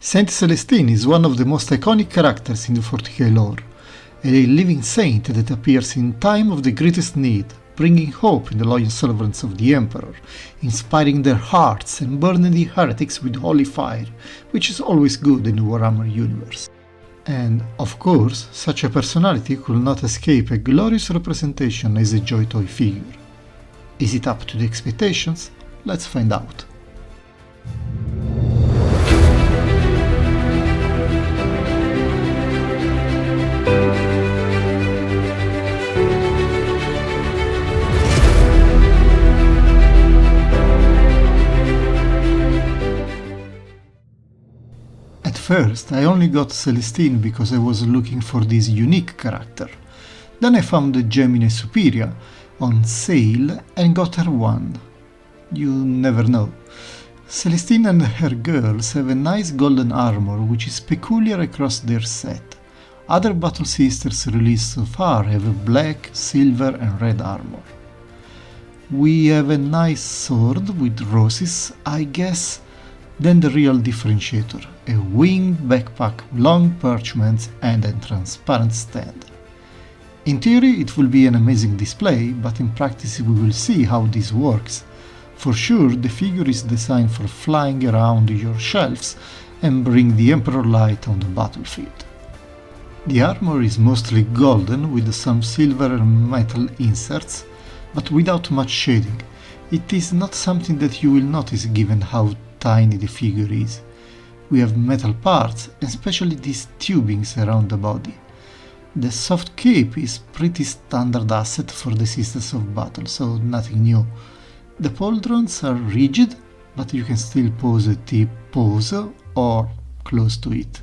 Saint Celestine is one of the most iconic characters in the 40k lore, a living saint that appears in time of the greatest need, bringing hope in the loyal servants of the Emperor, inspiring their hearts and burning the heretics with holy fire, which is always good in the Warhammer universe. And, of course, such a personality could not escape a glorious representation as a JOYTOY figure. Is it up to the expectations? Let's find out. At first, I only got Celestine because I was looking for this unique character. Then I found the Gemini Superior on sale and got her one. You never know. Celestine and her girls have a nice golden armor which is peculiar across their set. Other Battle Sisters released so far have a black, silver and red armor. We have a nice sword with roses, I guess. Then the real differentiator, a winged backpack, long parchments and a transparent stand. In theory it will be an amazing display, but in practice we will see how this works. For sure the figure is designed for flying around your shelves and bring the Emperor light on the battlefield. The armor is mostly golden with some silver and metal inserts, but without much shading. It is not something that you will notice given how tiny the figure is. We have metal parts, especially these tubings around the body. The soft cape is pretty standard asset for the Sisters of Battle, so nothing new. The pauldrons are rigid, but you can still pose a T pose or close to it.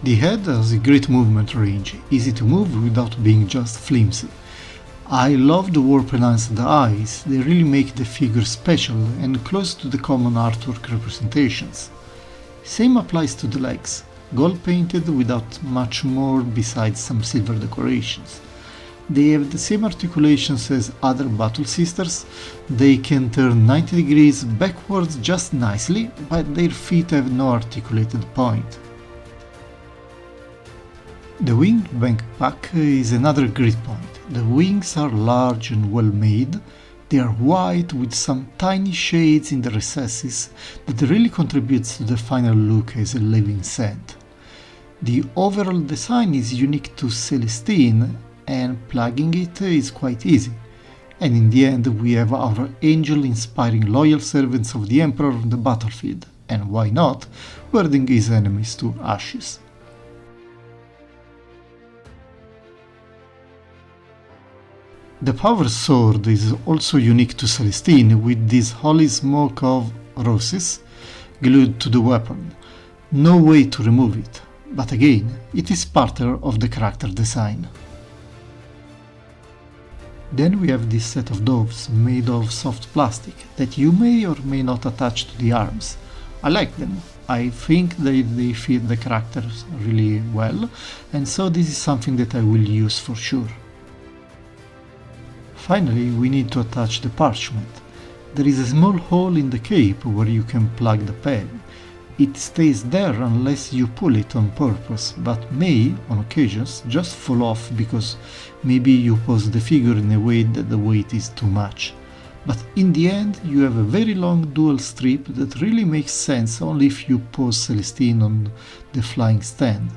The head has a great movement range, easy to move without being just flimsy. I love the warp-enhanced eyes, they really make the figure special and close to the common artwork representations. Same applies to the legs, gold painted without much more besides some silver decorations. They have the same articulations as other Battle Sisters, they can turn 90 degrees backwards just nicely, but their feet have no articulated point. The winged backpack is another great point. The wings are large and well made, they are white with some tiny shades in the recesses that really contributes to the final look as a living saint. The overall design is unique to Celestine and plugging it is quite easy. And in the end we have our angel inspiring loyal servants of the Emperor on the battlefield, and why not, burning his enemies to ashes. The power sword is also unique to Celestine with this holy smoke of roses glued to the weapon. No way to remove it, but again, it is part of the character design. Then we have this set of doves made of soft plastic that you may or may not attach to the arms. I like them. I think they fit the characters really well, and so this is something that I will use for sure. Finally, we need to attach the parchment. There is a small hole in the cape where you can plug the peg. It stays there unless you pull it on purpose, but may, on occasions, just fall off because maybe you pose the figure in a way that the weight is too much. But in the end, you have a very long dual strip that really makes sense only if you pose Celestine on the flying stand.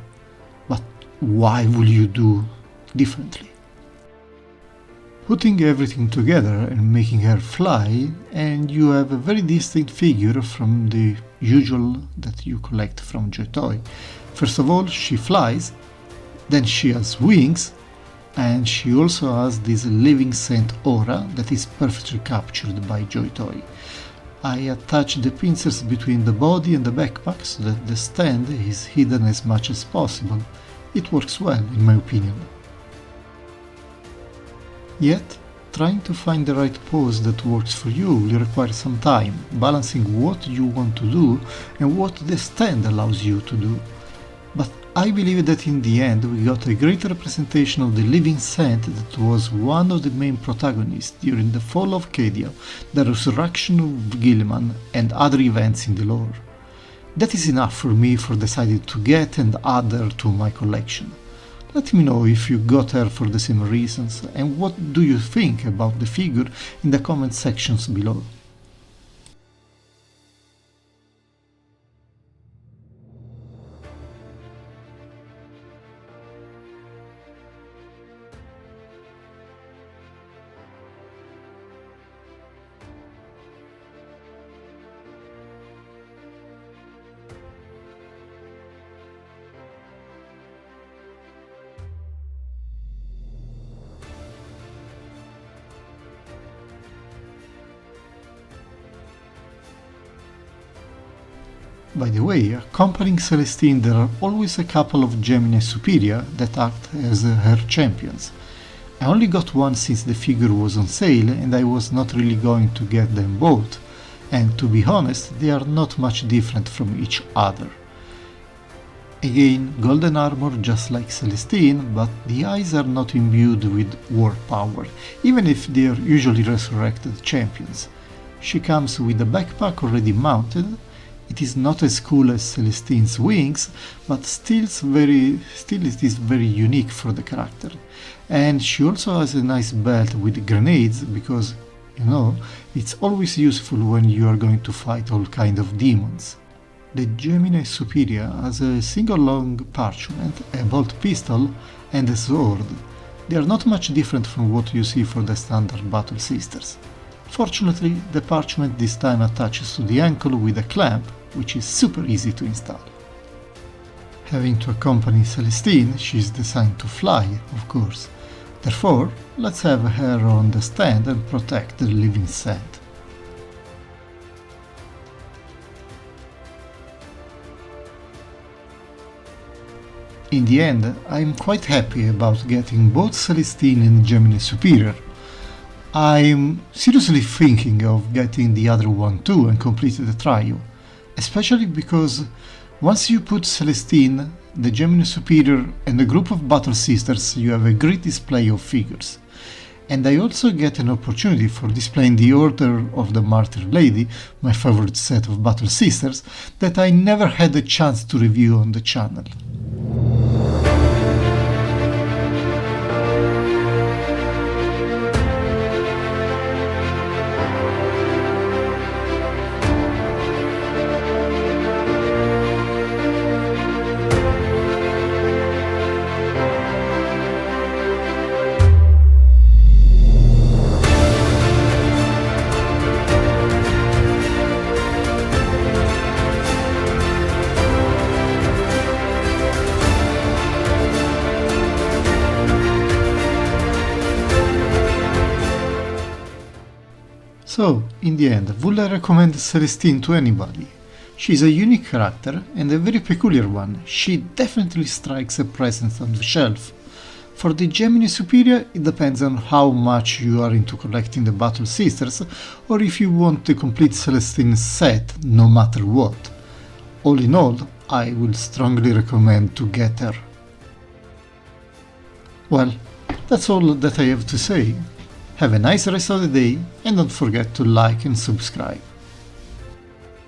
But why would you do differently? Putting everything together and making her fly, and you have a very distinct figure from the usual that you collect from JOYTOY. First of all, she flies, then she has wings, and she also has this living saint aura that is perfectly captured by JOYTOY. I attach the pincers between the body and the backpack so that the stand is hidden as much as possible. It works well, in my opinion. Yet, trying to find the right pose that works for you will require some time, balancing what you want to do and what the stand allows you to do. But I believe that in the end we got a great representation of the living saint that was one of the main protagonists during the fall of Cadia, the resurrection of Guilliman and other events in the lore. That is enough for me for deciding to get and add her to my collection. Let me know if you got her for the same reasons and what do you think about the figure in the comment sections below. By the way, accompanying Celestine there are always a couple of Gemini Superia that act as her champions. I only got one since the figure was on sale and I was not really going to get them both, and to be honest, they are not much different from each other. Again, golden armor just like Celestine, but the eyes are not imbued with war power, even if they are usually resurrected champions. She comes with a backpack already mounted. It is not as cool as Celestine's wings, but still it is very unique for the character. And she also has a nice belt with grenades, because, you know, it's always useful when you are going to fight all kind of demons. The Gemini Superior has a single long parchment, a bolt pistol and a sword. They are not much different from what you see for the standard battle sisters. Fortunately, the parchment this time attaches to the ankle with a clamp, which is super easy to install. Having to accompany Celestine, she is designed to fly, of course. Therefore, let's have her on the stand and protect the living saint. In the end, I am quite happy about getting both Celestine and Gemini Superior. I'm seriously thinking of getting the other one too and complete the trio, especially because once you put Celestine, the Gemini Superior and a group of battle sisters, you have a great display of figures. And I also get an opportunity for displaying the Order of the Martyr Lady, my favorite set of battle sisters, that I never had a chance to review on the channel. So, in the end, would I recommend Celestine to anybody? She's a unique character and a very peculiar one. She definitely strikes a presence on the shelf. For the Gemini Superior, it depends on how much you are into collecting the Battle Sisters, or if you want the complete Celestine set, no matter what. All in all, I would strongly recommend to get her. Well, that's all that I have to say. Have a nice rest of the day and don't forget to like and subscribe.